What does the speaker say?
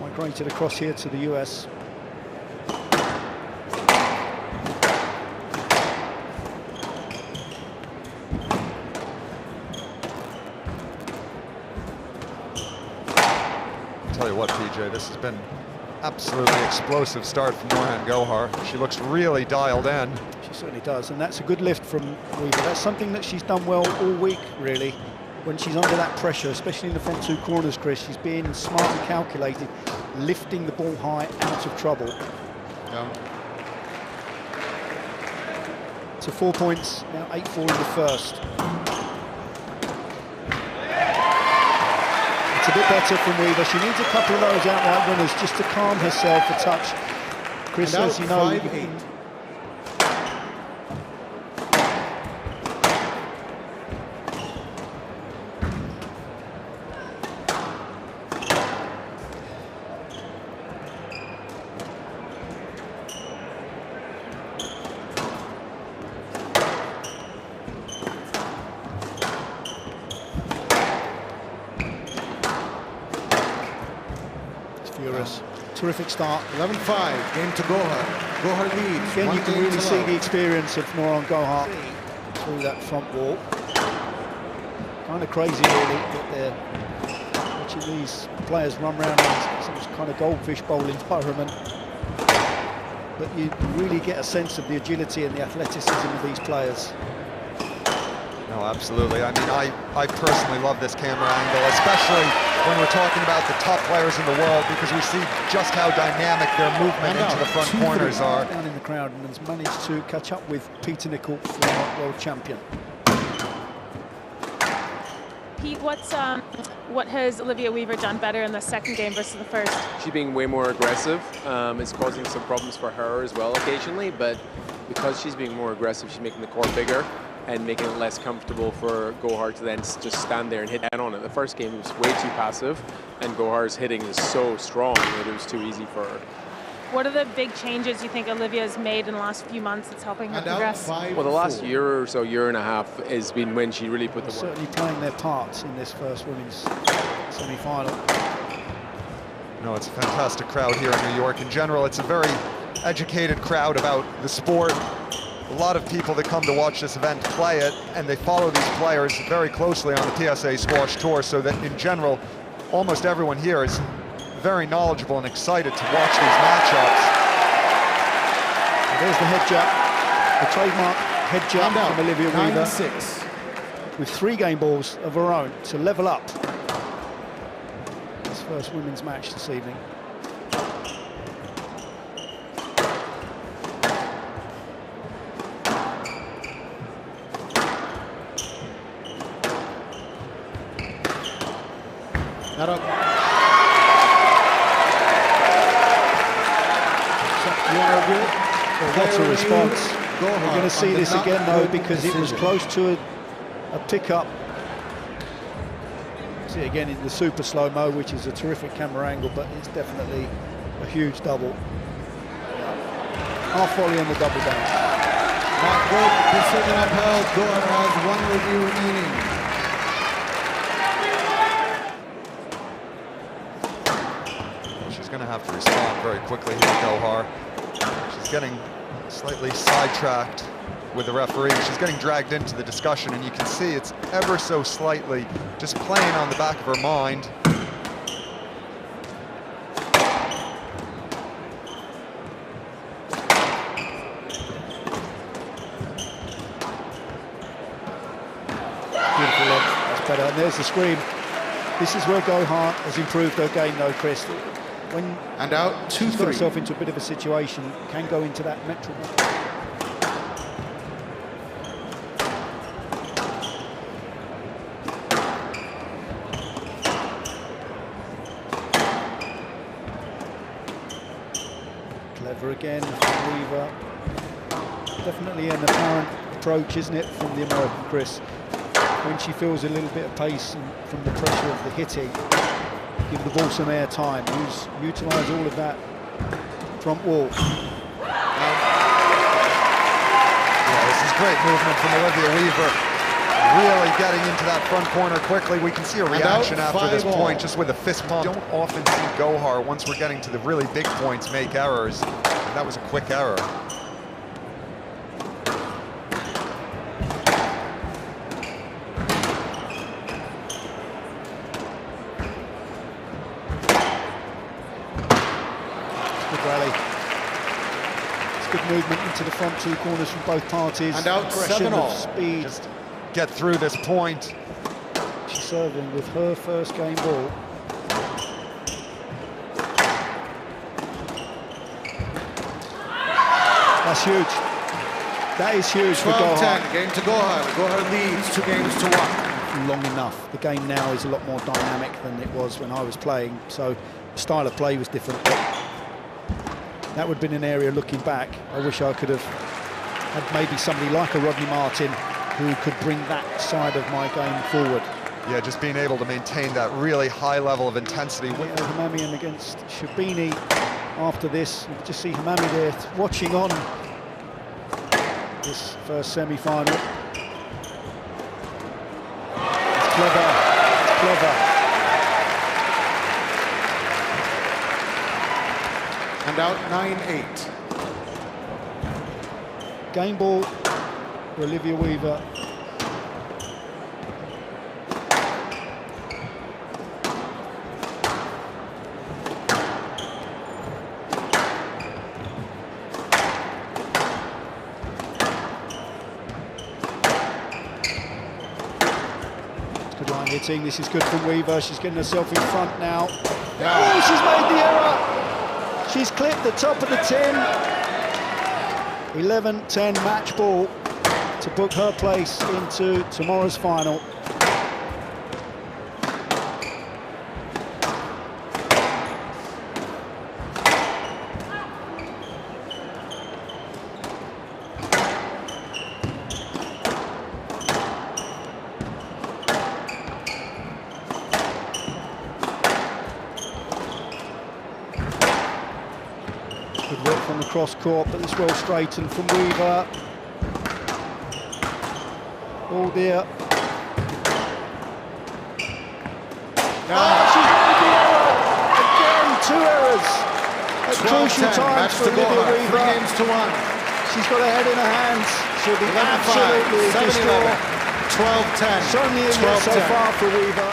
migrated across here to the US. Tell you what, PJ, this has been absolutely explosive start from Gohar. She looks really dialed in. She certainly does, and that's a good lift from Weaver. That's something that she's done well all week, really. When she's under that pressure, especially in the front two corners, Chris, she's being smart and calculated, lifting the ball high out of trouble. Yeah. So 4 points, now 8-4 in the first. It's a bit better from Weaver. She needs a couple of those outright winners just to calm herself a touch. Chris, as you know, 5-8. Furious. Terrific start. 11-5, game to Gohar. Gohar leads. Again, you can game really to see love. the experience of Moran Gohar through that front wall. Kind of crazy, really, that they're watching these players run around in some kind of goldfish bowl environment. But you really get a sense of the agility and the athleticism of these players. No, absolutely. I mean, I personally love this camera angle, especially when we're talking about the top players in the world, because we see just how dynamic their movement into the front corners are. Down in the crowd and has managed to catch up with Peter Nicol, former world champion. Pete, what has Olivia Weaver done better in the second game versus the first? She's being way more aggressive. It's causing some problems for her as well occasionally, but because she's being more aggressive, she's making the court bigger and making it less comfortable for Gohar to then just stand there and hit down on it. The first game was way too passive, and Gohar's hitting is so strong that it was too easy for her. What are the big changes you think Olivia's made in the last few months that's helping her And out progress? 5-4. Well, the last year or so, year and a half, has been when she really put the work. Certainly playing their parts in this first women's semi-final. No, it's a fantastic crowd here in New York. In general, it's a very educated crowd about the sport. A lot of people that come to watch this event play it, and they follow these players very closely on the PSA Squash Tour, so that in general, almost everyone here is very knowledgeable and excited to watch these matchups. And there's the head jab, the trademark head jab And out, from Olivia Weaver, 9-6. with 3 game balls of her own to level up this first women's match this evening. Not up. Well, what a response. We're going to see this again, though, because it was close to a pickup. See it again in the super slow-mo, which is a terrific camera angle, but it's definitely a huge double. Half volley on the double down. Not good. Decision upheld. Gohar has 1 review remaining. She's going to have to respond very quickly here, Gohar. She's getting slightly sidetracked with the referee. She's getting dragged into the discussion, and you can see it's ever so slightly just playing on the back of her mind. Beautiful look. That's better. And there's the scream. This is where Gohar has improved her game, though, Chris. When And out she's got 2-3. herself into a bit of a situation, can go into that metro. Clever again from Weaver. Definitely an apparent approach, isn't it, from the American Chris? When she feels a little bit of pace and from the pressure of the hitting, give the ball some air time. Utilise all of that front wall. Yeah, this is great movement from Olivia Weaver. Really getting into that front corner quickly. We can see a reaction after this point just with a fist pump. Don't often see Gohar, once we're getting to the really big points, make errors. That was a quick error. Good rally. It's good movement into the front two corners from both parties. And out Aggression 7-all. of speed. Just get through this point. She's serving with her first game ball. That's huge. That is huge for Gohar. 12-10, game to Gohar. Gohar leads 2 games to 1. Long enough. The game now is a lot more dynamic than it was when I was playing, so the style of play was different. But that would have been an area, looking back, I wish I could have had maybe somebody like a Rodney Martin who could bring that side of my game forward. Yeah, just being able to maintain that really high level of intensity. Hamamian against Shabini after this. You can just see Hamami there watching on this first semi-final. It's clever, it's clever. And out 9-8. Game ball for Olivia Weaver. Good line hitting. This is good from Weaver. She's getting herself in front now. Oh, she's made the error. She's clipped the top of the tin. 11-10 match ball to book her place into tomorrow's final. Good work from the cross court, but it's well straightened from Weaver. Oh dear. She's made the error! Again, 2 errors at crucial times for Olivia Weaver. 3 games to 1. She's got her head in her hands. She'll be 11-5, absolutely 7-11, distraught. 12-10, Certainly a year so 12-10. far for Weaver.